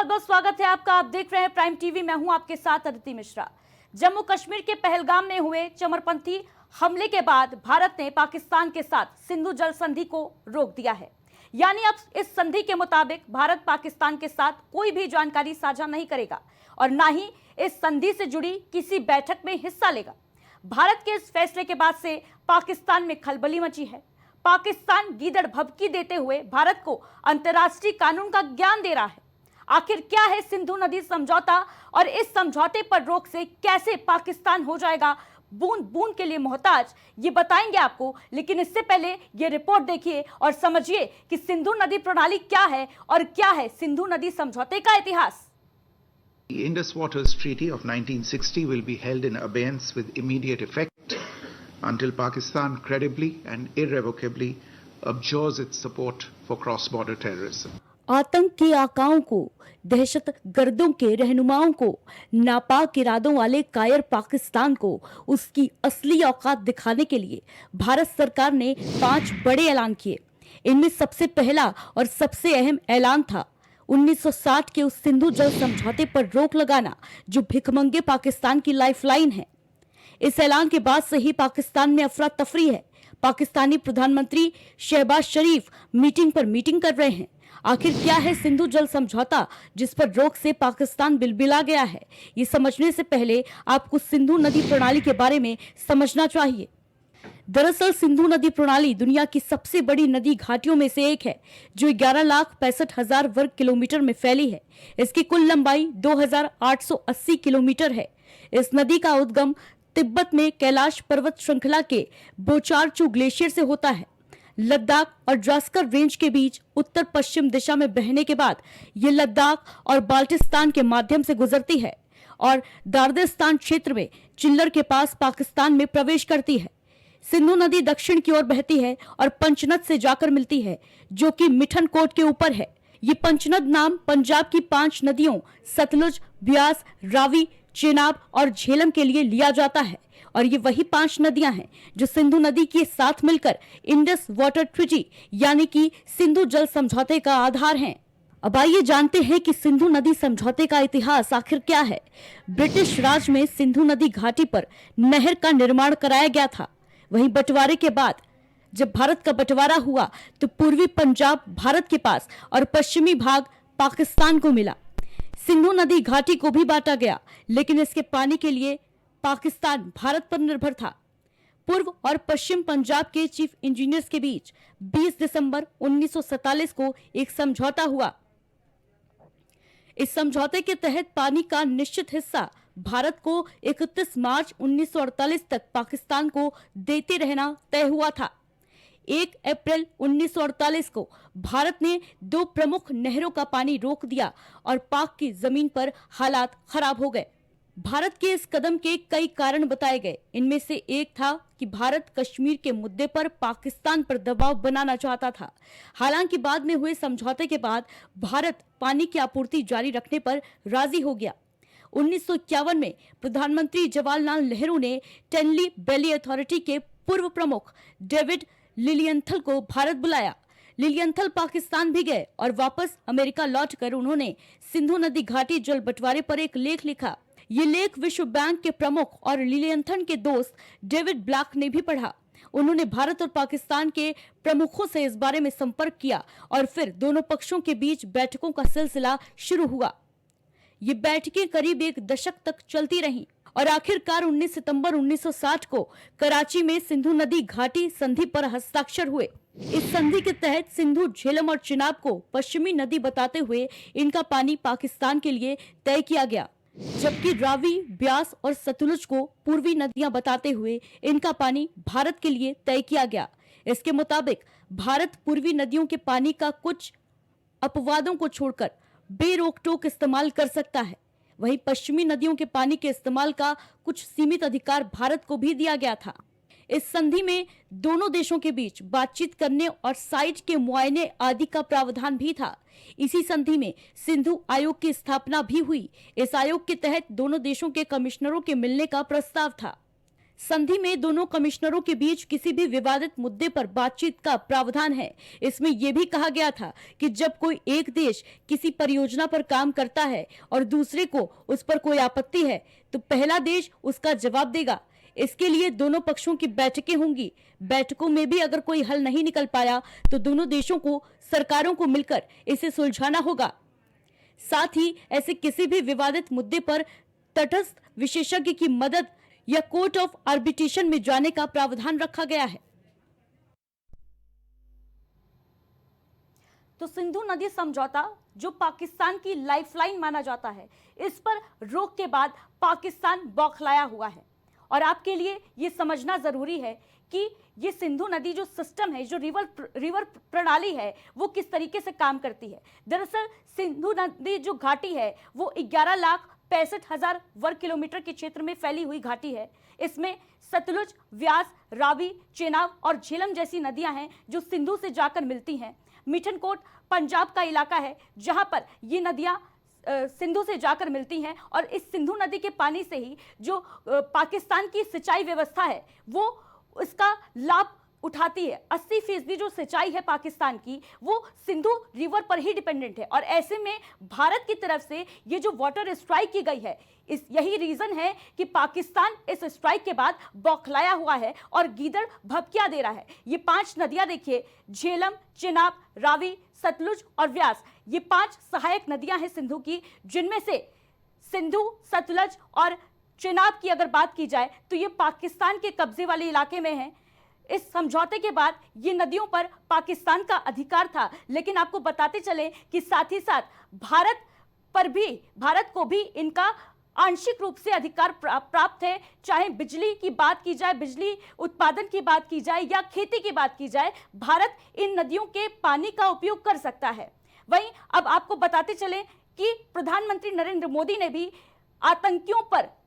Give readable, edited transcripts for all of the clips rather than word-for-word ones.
बहुत बहुत स्वागत है आपका। आप देख रहे हैं प्राइम टीवी। मैं हूं आपके साथ अदिति मिश्रा। जम्मू कश्मीर के पहलगाम में हुए चमरपंथी हमले के बाद भारत ने पाकिस्तान के साथ सिंधु जल संधि को रोक दिया है। यानी अब इस संधि के मुताबिक भारत पाकिस्तान के साथ कोई भी जानकारी साझा नहीं करेगा और ना ही इस संधि से जुड़ी किसी बैठक में हिस्सा लेगा। भारत के इस फैसले के बाद से पाकिस्तान में खलबली मची है। पाकिस्तान गीदड़ भभकी देते हुए भारत को अंतर्राष्ट्रीय कानून का ज्ञान दे रहा है। आखिर क्या है सिंधु नदी समझौता और इस समझौते पर रोक से कैसे पाकिस्तान हो जाएगा बूंद बूंद के लिए मोहताज, ये बताएंगे आपको। लेकिन इससे पहले ये रिपोर्ट देखिए और समझिए कि सिंधु नदी प्रणाली क्या है और क्या है सिंधु नदी समझौते का इतिहास। The Indus Waters Treaty of 1960 will be held in abeyance with immediate effect until Pakistan credibly and irrevocably abjures its support for cross-border terrorism. आतंक के आकाओं को, दहशत गर्दों के रहनुमाओं को, नापाक इरादों वाले कायर पाकिस्तान को उसकी असली औकात दिखाने के लिए भारत सरकार ने 5 बड़े ऐलान किए। इनमें सबसे पहला और सबसे अहम ऐलान था 1960 के उस सिंधु जल समझौते पर रोक लगाना जो भिखमंगे पाकिस्तान की लाइफलाइन है। इस ऐलान के बाद से ही पाकिस्तान में अफरा तफरी है। पाकिस्तानी प्रधानमंत्री शहबाज शरीफ मीटिंग पर मीटिंग कर रहे हैं। आखिर क्या है सिंधु जल समझौता जिस पर रोक से पाकिस्तान बिलबिला गया है? ये समझने से पहले आपको सिंधु नदी प्रणाली के बारे में समझना चाहिए। दरअसल सिंधु नदी प्रणाली दुनिया की सबसे बड़ी नदी घाटियों में से एक है जो 11,65,000 वर्ग किलोमीटर में फैली है। इसकी कुल लंबाई 2,880 किलोमीटर है। इस नदी का उद्गम तिब्बत में कैलाश पर्वत श्रृंखला के बोचारचू ग्लेशियर से होता है। लद्दाख और ड्रास्कर रेंज के बीच उत्तर पश्चिम दिशा में बहने के बाद ये लद्दाख और बाल्टिस्तान के माध्यम से गुजरती है और दार्दिस्तान क्षेत्र में चिल्लर के पास पाकिस्तान में प्रवेश करती है। सिंधु नदी दक्षिण की ओर बहती है और पंचनद से जाकर मिलती है जो कि मिठन कोट के ऊपर है। ये पंचनद नाम पंजाब की 5 नदियों सतलुज, ब्यास, रावी, चेनाब और झेलम के लिए लिया जाता है और ये वही 5 नदियां हैं जो सिंधु नदी के साथ मिलकर इंडस वाटर ट्रीटी यानी कि सिंधु जल समझौते का आधार हैं। अब आइए जानते हैं कि सिंधु नदी समझौते का इतिहास आखिर क्या है। ब्रिटिश राज में सिंधु नदी घाटी पर नहर का निर्माण कराया गया था। वहीं बंटवारे के बाद जब भारत का बंटवारा हुआ तो पूर्वी पंजाब भारत के पास और पश्चिमी भाग पाकिस्तान को मिला। सिंधु नदी घाटी को भी बांटा गया लेकिन इसके पानी के लिए पाकिस्तान भारत पर निर्भर था। पूर्व और पश्चिम पंजाब के चीफ इंजीनियर्स के बीच 20 दिसंबर 1947 को एक समझौता हुआ। इस समझौते के तहत पानी का निश्चित हिस्सा भारत को 31 मार्च 1948 तक पाकिस्तान को देते रहना तय हुआ था। 1 अप्रैल 1948 को भारत ने 2 प्रमुख नहरों का पानी रोक दिया और पाक की जमीन पर हालात खराब हो गए। भारत के इस कदम के कई कारण बताए गए। इनमें से एक था कि भारत कश्मीर के मुद्दे पर पाकिस्तान पर दबाव बनाना चाहता था। हालांकि बाद में हुए समझौते के बाद भारत पानी की आपूर्ति जारी रखने पर राजी हो गया। 1951 में प्रधानमंत्री जवाहरलाल नेहरू ने टेनली वैली अथॉरिटी के पूर्व प्रमुख डेविड लिलियंथल को भारत बुलाया। लिलियंथल पाकिस्तान भी गए और वापस अमेरिका लौटकर उन्होंने सिंधु नदी घाटी जल बंटवारे पर एक लेख लिखा। ये लेख विश्व बैंक के प्रमुख और लिलियंथल के दोस्त डेविड ब्लैक ने भी पढ़ा। उन्होंने भारत और पाकिस्तान के प्रमुखों से इस बारे में संपर्क किया और फिर दोनों पक्षों के बीच बैठकों का सिलसिला शुरू हुआ। ये बैठकें करीब 1 दशक तक चलती रहीं और आखिरकार 19 सितंबर 1960 को कराची में सिंधु नदी घाटी संधि पर हस्ताक्षर हुए। इस संधि के तहत सिंधु, झेलम और चिनाब को पश्चिमी नदी बताते हुए इनका पानी पाकिस्तान के लिए तय किया गया, जबकि रावी, ब्यास और सतलुज को पूर्वी नदियां बताते हुए इनका पानी भारत के लिए तय किया गया। इसके मुताबिक भारत पूर्वी नदियों के पानी का कुछ अपवादों को छोड़कर बेरोक-टोक इस्तेमाल कर सकता है। वहीं पश्चिमी नदियों के पानी के इस्तेमाल का कुछ सीमित अधिकार भारत को भी दिया गया था। इस संधि में दोनों देशों के बीच बातचीत करने और साइट के मुआयने आदि का प्रावधान भी था। इसी संधि में सिंधु आयोग की स्थापना भी हुई। इस आयोग के तहत दोनों देशों के कमिश्नरों के मिलने का प्रस्ताव था। संधि में दोनों कमिश्नरों के बीच किसी भी विवादित मुद्दे पर बातचीत का प्रावधान है। इसमें यह भी कहा गया था कि जब कोई एक देश किसी परियोजना पर काम करता है और दूसरे को उस पर कोई आपत्ति है तो पहला देश उसका जवाब देगा। इसके लिए दोनों पक्षों की बैठकें होंगी। बैठकों में भी अगर कोई हल नहीं निकल पाया तो दोनों देशों को, सरकारों को मिलकर इसे सुलझाना होगा। साथ ही ऐसे किसी भी विवादित मुद्दे पर तटस्थ विशेषज्ञ की मदद या कोर्ट ऑफ आर्बिट्रेशन में जाने का प्रावधान रखा गया है। तो सिंधु नदी समझौता जो पाकिस्तान की लाइफलाइन माना जाता है, इस पर रोक के बाद पाकिस्तान बौखलाया हुआ है। और आपके लिए ये समझना जरूरी है कि ये सिंधु नदी जो सिस्टम है, जो रिवर प्रणाली है, वो किस तरीके से काम करती है। दरअसल सिंधु नदी जो घाटी है वो 11,65,000 वर्ग किलोमीटर के क्षेत्र में फैली हुई घाटी है। इसमें सतलुज, व्यास, रावी, चेनाब और झेलम जैसी नदियां हैं जो सिंधु से जाकर मिलती हैं। मिठनकोट पंजाब का इलाका है जहां पर ये नदियां सिंधु से जाकर मिलती हैं और इस सिंधु नदी के पानी से ही जो पाकिस्तान की सिंचाई व्यवस्था है वो इसका लाभ उठाती है। 80% जो सिंचाई है पाकिस्तान की वो सिंधु रिवर पर ही डिपेंडेंट है। और ऐसे में भारत की तरफ से ये जो वाटर स्ट्राइक की गई है, यही रीजन है कि पाकिस्तान इस स्ट्राइक के बाद बौखलाया हुआ है और गीदड़ भभकिया दे रहा है। ये 5 नदियां देखिए, झेलम, चिनाब, रावी, सतलुज और व्यास, ये 5 सहायक नदियां हैं सिंधु की, जिनमें से सिंधु, सतलुज और चिनाब की अगर बात की जाए तो ये पाकिस्तान के कब्जे वाले इलाके में हैं। इस समझौते के बाद ये नदियों पर पाकिस्तान का अधिकार था, लेकिन आपको बताते चले कि साथ ही साथ भारत को भी इनका आंशिक रूप से अधिकार प्राप्त है। चाहे बिजली की बात की जाए, बिजली उत्पादन की बात की जाए या खेती की बात की जाए, भारत इन नदियों के पानी का उपयोग कर सकता है। वहीं अब आपको बताते चले कि प्रधानमंत्री नरेंद्र मोदी ने भी आतंकियों पर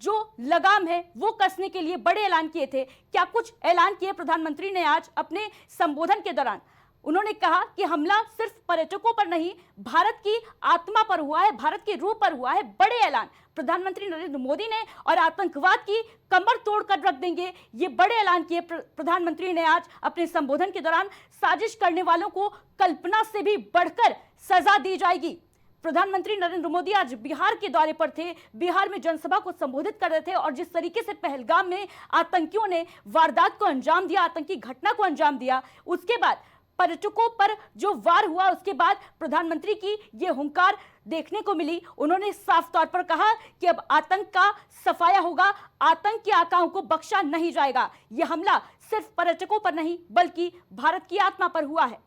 जो लगाम है वो कसने के लिए बड़े ऐलान किए थे। क्या कुछ ऐलान किए प्रधानमंत्री ने आज अपने संबोधन के दौरान। उन्होंने कहा कि हमला सिर्फ पर्यटकों पर नहीं, भारत की आत्मा पर हुआ है, भारत की रूह पर हुआ है। बड़े ऐलान प्रधानमंत्री नरेंद्र मोदी ने, और आतंकवाद की कमर तोड़कर रख देंगे, ये बड़े ऐलान किए प्रधानमंत्री ने आज अपने संबोधन के दौरान। साजिश करने वालों को कल्पना से भी बढ़कर सजा दी जाएगी। प्रधानमंत्री नरेंद्र मोदी आज बिहार के दौरे पर थे, बिहार में जनसभा को संबोधित कर रहे थे और जिस तरीके से पहलगाम में आतंकियों ने वारदात को अंजाम दिया, आतंकी घटना को अंजाम दिया, उसके बाद पर्यटकों पर जो वार हुआ, उसके बाद प्रधानमंत्री की यह हुंकार देखने को मिली। उन्होंने साफ तौर पर कहा कि अब आतंक का सफाया होगा, आतंक के आकाओं को बख्शा नहीं जाएगा। यह हमला सिर्फ पर्यटकों पर नहीं बल्कि भारत की आत्मा पर हुआ है।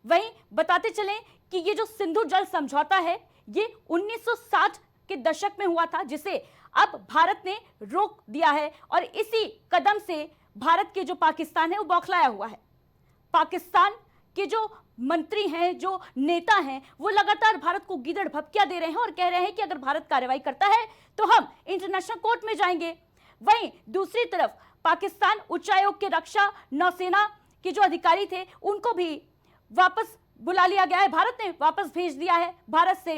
वहीं बताते चलें कि ये जो सिंधु जल समझौता है ये 1960 के दशक में हुआ था, जिसे अब भारत ने रोक दिया है और इसी कदम से भारत के जो पाकिस्तान है वो बौखलाया हुआ है। पाकिस्तान के जो मंत्री हैं, जो नेता हैं, वो लगातार भारत को गीदड़ भभकिया दे रहे हैं और कह रहे हैं कि अगर भारत कार्रवाई करता है तो हम इंटरनेशनल कोर्ट में जाएंगे। वहीं दूसरी तरफ पाकिस्तान उच्चायोग के रक्षा नौसेना के जो अधिकारी थे उनको भी वापस बुला लिया गया है, भारत ने वापस भेज दिया है। भारत से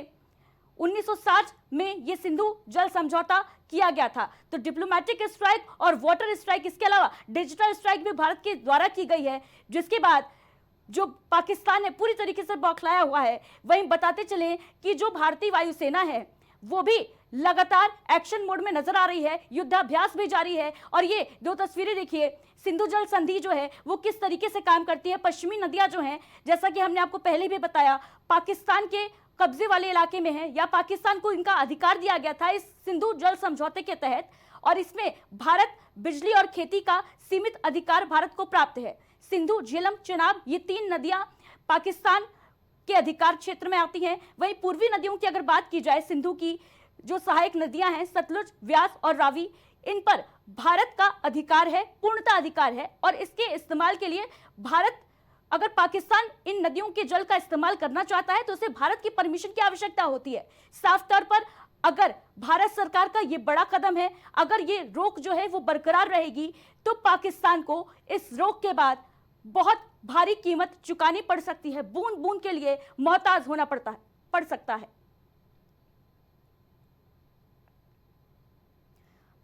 1960 में यह सिंधु जल समझौता किया गया था। तो डिप्लोमेटिक स्ट्राइक और वाटर स्ट्राइक, इसके अलावा डिजिटल स्ट्राइक भी भारत के द्वारा की गई है, जिसके बाद जो पाकिस्तान है पूरी तरीके से बौखलाया हुआ है। वहीं बताते चले कि जो भारतीय वायुसेना है वो भी लगातार एक्शन मोड में नजर आ रही है, युद्धाभ्यास भी जारी है। और ये 2 तस्वीरें देखिए, सिंधु जल संधि जो है वो किस तरीके से काम करती है। पश्चिमी नदियां जो हैं, जैसा कि हमने आपको पहले भी बताया, पाकिस्तान के कब्जे वाले इलाके में है या पाकिस्तान को इनका अधिकार दिया गया था इस सिंधु जल समझौते के तहत, और इसमें भारत बिजली और खेती का सीमित अधिकार भारत को प्राप्त है। सिंधु, झेलम, चिनाब, ये 3 नदियां पाकिस्तान के अधिकार क्षेत्र में आती हैं। वहीं पूर्वी नदियों की अगर बात की जाए, सिंधु की जो सहायक नदियां हैं सतलुज, व्यास और रावी, इन पर भारत का अधिकार है, पूर्णता अधिकार है। और इसके इस्तेमाल के लिए भारत, अगर पाकिस्तान इन नदियों के जल का इस्तेमाल करना चाहता है तो उसे भारत की परमिशन की आवश्यकता होती है। साफ तौर पर अगर भारत सरकार का ये बड़ा कदम है, अगर ये रोक जो है वो बरकरार रहेगी तो पाकिस्तान को इस रोक के बाद बहुत भारी कीमत चुकानी पड़ सकती है, बूंद बूंद के लिए मोहताज होना पड़ सकता है।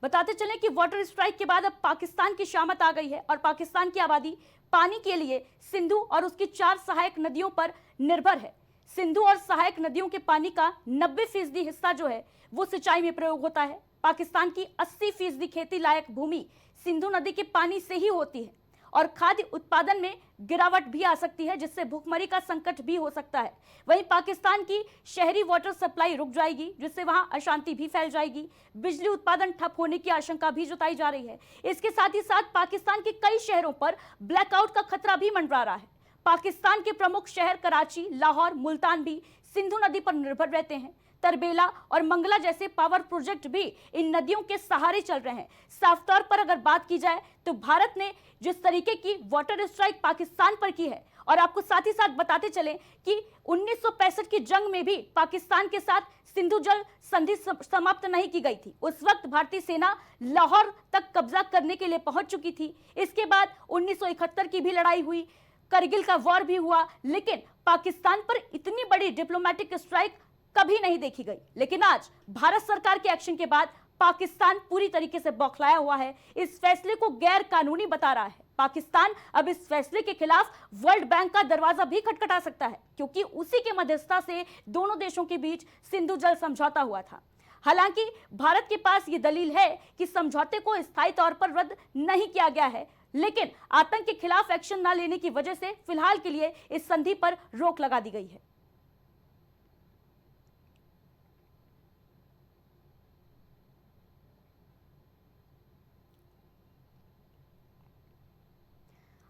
बताते चलें कि वाटर स्ट्राइक के बाद अब पाकिस्तान की शामत आ गई है और पाकिस्तान की आबादी पानी के लिए सिंधु और उसकी 4 सहायक नदियों पर निर्भर है। सिंधु और सहायक नदियों के पानी का 90% हिस्सा जो है वो सिंचाई में प्रयोग होता है। पाकिस्तान की 80% खेती लायक भूमि सिंधु नदी के पानी से ही होती है और खाद्य उत्पादन में गिरावट भी आ सकती है, जिससे भूखमरी का संकट भी हो सकता है। वहीं पाकिस्तान की शहरी वाटर सप्लाई रुक जाएगी, जिससे वहां अशांति भी फैल जाएगी। बिजली उत्पादन ठप होने की आशंका भी जताई जा रही है। इसके साथ ही साथ पाकिस्तान के कई शहरों पर ब्लैकआउट का खतरा भी मंडरा रहा है। पाकिस्तान के प्रमुख शहर कराची, लाहौर, मुल्तान भी सिंधु नदी पर निर्भर रहते हैं। तरबेला और मंगला जैसे पावर प्रोजेक्ट भी इन नदियों के सहारे चल रहे हैं। साफ तौर पर अगर बात की जाए तो भारत ने जिस तरीके की वाटर स्ट्राइक पाकिस्तान पर की है, और आपको साथ ही साथ बताते चलें कि 1965 की जंग में भी पाकिस्तान के साथ सिंधु जल संधि समाप्त नहीं की गई थी। उस वक्त भारतीय सेना लाहौर तक कब्जा करने के लिए पहुंच चुकी थी। इसके बाद 1971 की भी लड़ाई हुई, करगिल का वॉर भी हुआ, लेकिन पाकिस्तान पर इतनी बड़ी डिप्लोमेटिक स्ट्राइक कभी नहीं देखी गई। लेकिन आज भारत सरकार के एक्शन के बाद पाकिस्तान पूरी तरीके से बौखलाया हुआ है, इस फैसले को गैर कानूनी बता रहा है। पाकिस्तान अब इस फैसले के खिलाफ वर्ल्ड बैंक का दरवाजा भी खटखटा सकता है, क्योंकि उसी के मध्यस्थता से दोनों देशों के बीच सिंधु जल समझौता हुआ था। हालांकि भारत के पास ये दलील है कि समझौते को स्थायी तौर पर रद्द नहीं किया गया है, लेकिन आतंक के खिलाफ एक्शन न लेने की वजह से फिलहाल के लिए इस संधि पर रोक लगा दी गई है।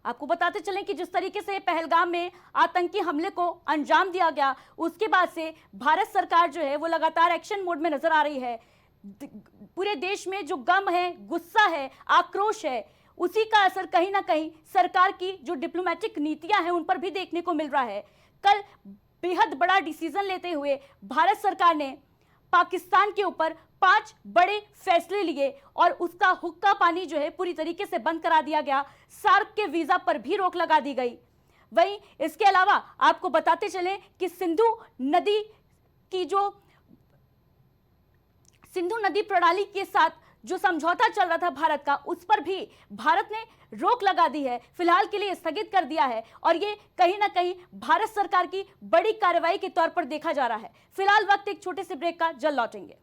आपको बताते चलें कि जिस तरीके से पहलगाम में आतंकी हमले को अंजाम दिया गया, उसके बाद से भारत सरकार जो है वो लगातार एक्शन मोड में नजर आ रही है। पूरे देश में जो गम है, गुस्सा है, आक्रोश है, उसी का असर कहीं ना कहीं सरकार की जो डिप्लोमेटिक नीतियां हैं उन पर भी देखने को मिल रहा है। कल बेहद बड़ा डिसीजन लेते हुए भारत सरकार ने पाकिस्तान के ऊपर 5 बड़े फैसले लिए और उसका हुक्का पानी जो है पूरी तरीके से बंद करा दिया गया। सार्क के वीजा पर भी रोक लगा दी गई। वहीं इसके अलावा आपको बताते चलें कि सिंधु नदी प्रणाली के साथ जो समझौता चल रहा था भारत का, उस पर भी भारत ने रोक लगा दी है, फिलहाल के लिए स्थगित कर दिया है। और ये कहीं ना कहीं भारत सरकार की बड़ी कार्रवाई के तौर पर देखा जा रहा है। फिलहाल वक्त एक छोटे से ब्रेक का, जल्द लौटेंगे।